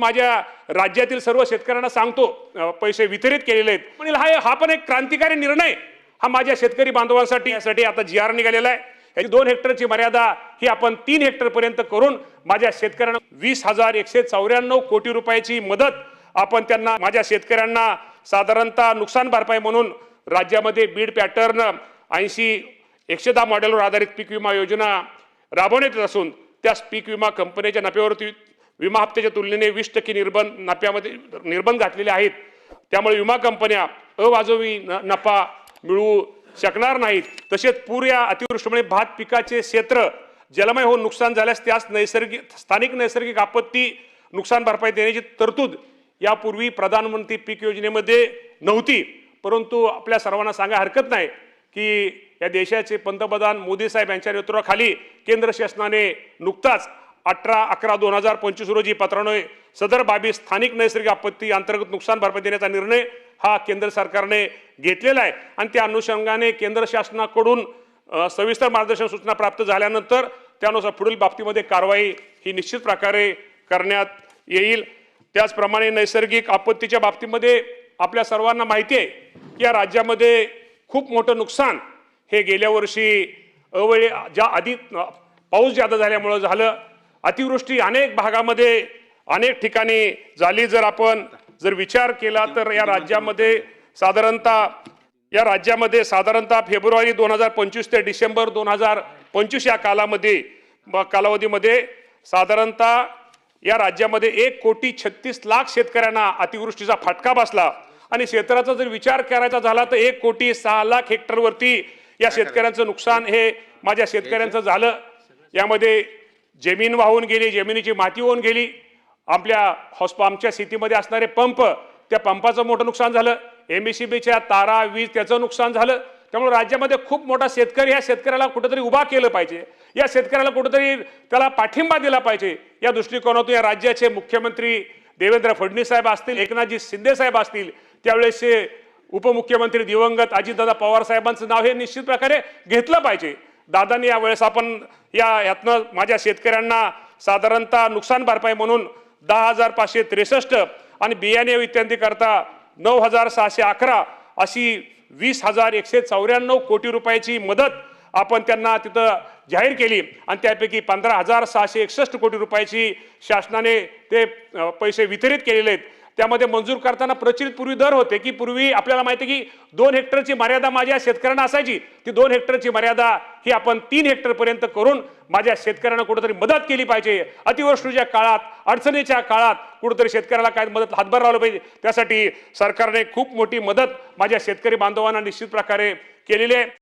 माझ्या राज्यातील सर्व शेतकऱ्यांना सांगतो पैसे वितरित केलेले आहेत. म्हणजे हा पण एक क्रांतिकारी निर्णय हा माझ्या शेतकरी बांधवांसाठी यासाठी आता जी.आर. निघालेला आहे. 2 हेक्टरची मर्यादा ही आपण 3 हेक्टर पर्यंत करून माझ्या शेतकऱ्यांना 20,194 कोटी रुपयाची मदत आपण त्यांना माझ्या शेतकऱ्यांना साधारणतः नुकसान भरपाई म्हणून राज्यामध्ये बीड पॅटर्न 80-110 मॉडेलवर आधारित पीक विमा योजना राबवण्यात येत असून त्या पीक विमा कंपन्यांच्या नफ्यावरती विमा हप्त्याच्या तुलनेने 20% निर्बंध घातलेले आहेत. त्यामुळे विमा कंपन्या अवाजवी नफा मिळवू शकणार नाहीत. तसेच पूर या अतिवृष्टीमुळे भात पिकाचे क्षेत्र जलमय होऊन नुकसान झाल्यास त्यास स्थानिक नैसर्गिक आपत्ती नुकसान भरपाई देण्याची तरतूद यापूर्वी प्रधानमंत्री पीक योजनेमध्ये नव्हती. परंतु आपल्या सर्वांना सांगा हरकत नाही की या देशाचे पंतप्रधान मोदी साहेब यांच्या नेतृत्वाखाली केंद्र शासनाने नुकताच 18/11/2025 रोजी पत्रान्वये सदर बाबी स्थानिक नैसर्गिक आपत्ती अंतर्गत नुकसान भरपाई देण्याचा निर्णय हा केंद्र सरकारने घेतलेला आहे. आणि त्या अनुषंगाने केंद्र शासनाकडून सविस्तर मार्गदर्शन सूचना प्राप्त झाल्यानंतर त्यानुसार पुढील बाबतीमध्ये कारवाई ही निश्चित प्रकारे करण्यात येईल. त्याचप्रमाणे नैसर्गिक आपत्तीच्या बाबतीमध्ये आपल्या सर्वांना माहिती आहे की या राज्यामध्ये खूप मोठं नुकसान हे गेल्या वर्षी अवेळी आधी पाऊस जादा झाल्यामुळे झालं. अतिवृष्टी अनेक भागामध्ये अनेक ठिकाणी झाली. आपण विचार केला तर या राज्यामध्ये साधारणतः फेब्रुवारी 2025 ते डिसेंबर 2025 या कालावधीमध्ये साधारणतः या राज्यामध्ये 1,36,00,000 शेतकऱ्यांना अतिवृष्टीचा फटका बसला. आणि क्षेत्राचा जर विचार करायचा झाला तर 1,06,00,000 हेक्टरवरती या शेतकऱ्यांचं नुकसान हे माझ्या शेतकऱ्यांचं झालं. यामध्ये जमीन वाहून गेली, जमिनीची माती वाहून गेली. आमच्या शेतीमध्ये असणारे पंप, त्या पंपाचं मोठं नुकसान झालं. MSCBच्या तारा, वीज त्याचं नुकसान झालं. त्यामुळे राज्यामध्ये खूप मोठा शेतकरी, ह्या शेतकऱ्याला कुठेतरी उभा केलं पाहिजे, या शेतकऱ्याला कुठेतरी त्याला पाठिंबा दिला पाहिजे. या दृष्टिकोनातून या राज्याचे मुख्यमंत्री देवेंद्र फडणवीस साहेब असतील, एकनाथजी शिंदे साहेब असतील, त्यावेळेसचे उपमुख्यमंत्री दिवंगत अजितदादा पवार साहेबांचं नाव हे निश्चित प्रकारे घेतलं पाहिजे. दादांनी यावेळेस आपण यातनं माझ्या शेतकऱ्यांना साधारणतः नुकसान भरपाई म्हणून 10,563 आणि बियाणे इत्यादी करता 9,611 अशी 20,194 कोटी रुपयाची मदत आपण त्यांना तिथं जाहीर केली. आणि त्यापैकी 15,661 कोटी रुपयाची शासनाने ते पैसे वितरित केलेले आहेत. त्यामध्ये मंजूर करताना प्रचलित पूर्वी दर होते की पूर्वी आपल्याला माहिती आहे की 2 हेक्टरची मर्यादा माझ्या शेतकऱ्यांना असायची. ती 2 हेक्टरची मर्यादा ही आपण 3 हेक्टर पर्यंत करून माझ्या शेतकऱ्यांना कुठेतरी मदत केली पाहिजे. अतिवृष्टीच्या काळात, अडचणीच्या काळात कुठेतरी शेतकऱ्याला काय मदत हातभार लावला पाहिजे. त्यासाठी सरकारने खूप मोठी मदत माझ्या शेतकरी बांधवांना निश्चित प्रकारे केलेली आहे.